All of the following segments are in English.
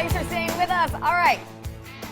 Thanks for staying with us. All right,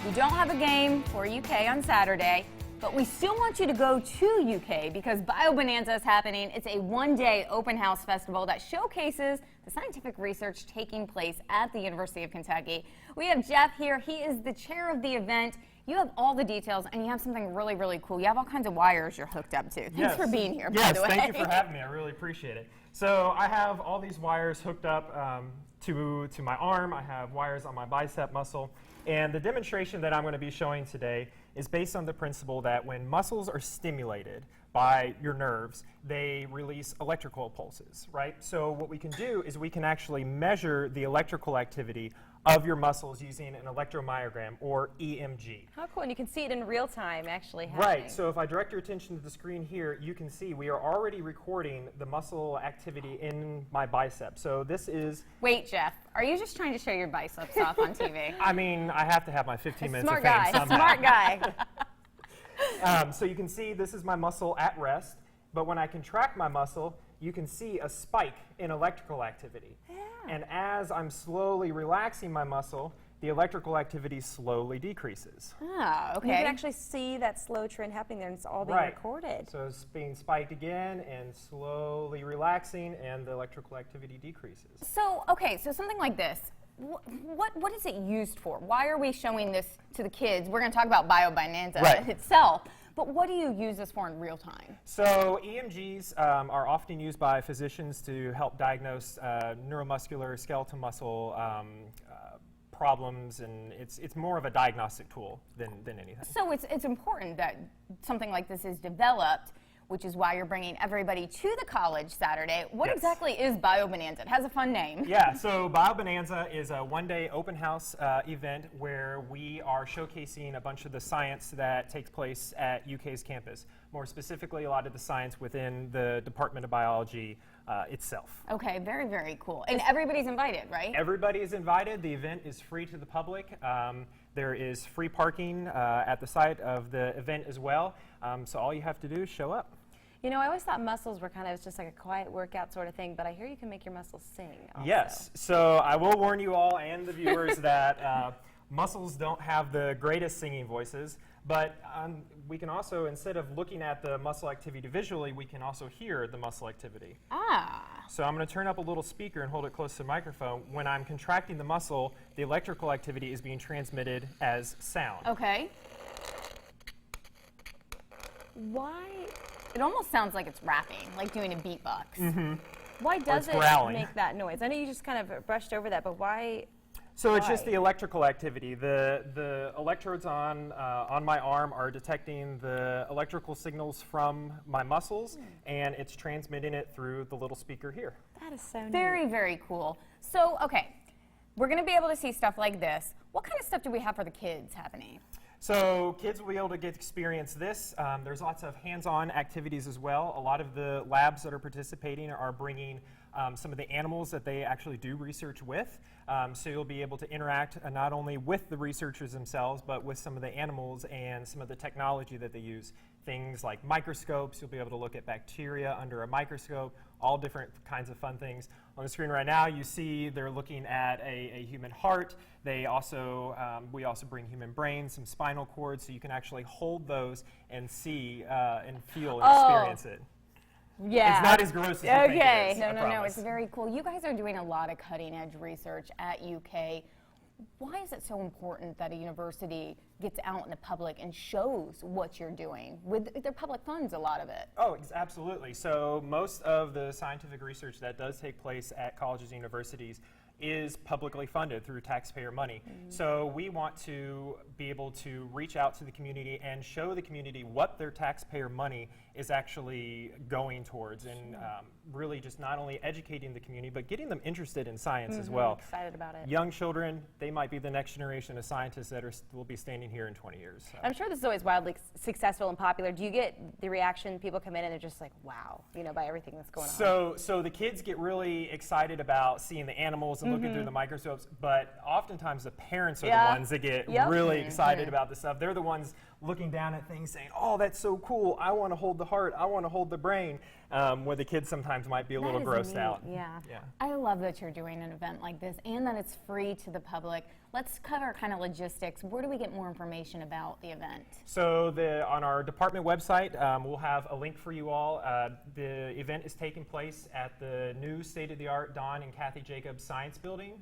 we don't have a game for UK on Saturday, but we still want you to go to UK because Biobonanza is happening. It's a one-day open house festival that showcases the scientific research taking place at the University of Kentucky. We have Jeff here. He is the chair of the event. You have all the details, and you have something really, really cool. You have all kinds of wires you're hooked up to. Thanks for being here, by the way. Yes, thank you for having me. I really appreciate it. So I have all these wires hooked up to my arm. I have wires on my bicep muscle. And the demonstration that I'm going to be showing today is based on the principle that when muscles are stimulated by your nerves, they release electrical pulses, right? So what we can do is we can actually measure the electrical activity of your muscles using an electromyogram, or EMG. How cool, and you can see it in real time actually happening. Right, so if I direct your attention to the screen here, you can see we are already recording the muscle activity in my bicep. So this is... Wait, Jeff, are you just trying to show your biceps off on TV? I mean, I have to have my 15 minutes Smart of fame guy, somehow. smart guy. So you can see this is my muscle at rest, but when I contract my muscle, you can see a spike in electrical activity. Yeah. And as I'm slowly relaxing my muscle, the electrical activity slowly decreases. Oh, okay. You can actually see that slow trend happening there, and it's all being recorded. So it's being spiked again and slowly relaxing, and the electrical activity decreases. So, okay, so something like this. What is it used for? Why are we showing this to the kids? We're going to talk about Biobonanza itself, but what do you use this for in real time? So EMGs are often used by physicians to help diagnose neuromuscular skeletal muscle problems, and it's more of a diagnostic tool than anything. So it's important that something like this is developed, which is why you're bringing everybody to the college Saturday. What exactly is Biobonanza? It has a fun name. Yeah, so Biobonanza is a one-day open house event where we are showcasing a bunch of the science that takes place at UK's campus. More specifically, a lot of the science within the Department of Biology itself. Okay, very, very cool. And everybody's invited, right? Everybody is invited. The event is free to the public. There is free parking at the site of the event as well. So all you have to do is show up. You know, I always thought muscles were kind of just like a quiet workout sort of thing, but I hear you can make your muscles sing also. Yes. So I will warn you all and the viewers that muscles don't have the greatest singing voices, but we can also, instead of looking at the muscle activity visually, we can also hear the muscle activity. Ah. So I'm going to turn up a little speaker and hold it close to the microphone. When I'm contracting the muscle, the electrical activity is being transmitted as sound. Okay. Why? It almost sounds like it's rapping, like doing a beatbox. Mm-hmm. Why does it growling. make that noise? I know you just kind of brushed over that, but why? So it's just the electrical activity. The electrodes on my arm are detecting the electrical signals from my muscles, and it's transmitting it through the little speaker here. That is so neat. Very, very cool. So, okay, we're going to be able to see stuff like this. What kind of stuff do we have for the kids happening? So kids will be able to get experience this. There's lots of hands-on activities as well. A lot of the labs that are participating are bringing some of the animals that they actually do research with. So you'll be able to interact not only with the researchers themselves, but with some of the animals and some of the technology that they use. Things like microscopes, you'll be able to look at bacteria under a microscope, all different kinds of fun things. On the screen right now, you see they're looking at a human heart. They also, we also bring human brains, some spinal cords, so you can actually hold those and see and feel and experience it. Yeah. It's not as gross as you think it is, No, it's very cool. You guys are doing a lot of cutting-edge research at UK. Why is it so important that a university gets out in the public and shows what you're doing? With their public funds, a lot of it. Oh, absolutely. So most of the scientific research that does take place at colleges and universities is publicly funded through taxpayer money. So we want to be able to reach out to the community and show the community what their taxpayer money is actually going towards, and really just not only educating the community, but getting them interested in science as well. Excited about it. Young children, they might be the next generation of scientists that will be standing here in 20 years. So. I'm sure this is always wildly successful and popular. Do you get the reaction, people come in and they're just like, wow, you know, by everything that's going on? So the kids get really excited about seeing the animals and looking through the microscopes, but oftentimes the parents are the ones that get really excited about this stuff. They're the ones looking down at things saying, oh, that's so cool, I want to hold the heart, I want to hold the brain, where the kids sometimes might be a little That is grossed neat, out. Yeah. Yeah. I love that you're doing an event like this and that it's free to the public. Let's cover kind of logistics. Where do we get more information about the event? So on our department website, we'll have a link for you all. The event is taking place at the new state-of-the-art Don and Kathy Jacobs Science Building,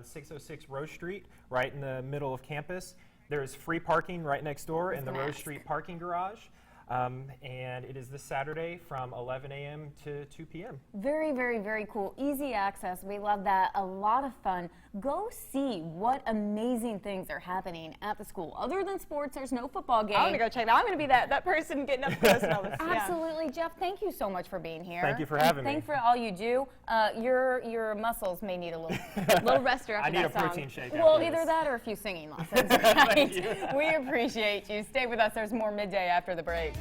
606 Rose Street, right in the middle of campus. There's free parking right next door in the Rose Street parking garage. And it is this Saturday from 11 a.m. to 2 p.m. Very, very, very cool. Easy access. We love that. A lot of fun. Go see what amazing things are happening at the school. Other than sports, there's no football game. I'm gonna go check that. I'm gonna be that person getting up close and all this. Yeah. Absolutely, Jeff. Thank you so much for being here. Thank you for having me. Thanks for all you do. Your muscles may need a little rest after I need that a song. protein shake. Well, after either this. that or a few singing lessons. Right? We appreciate you. Stay with us. There's more Midday after the break.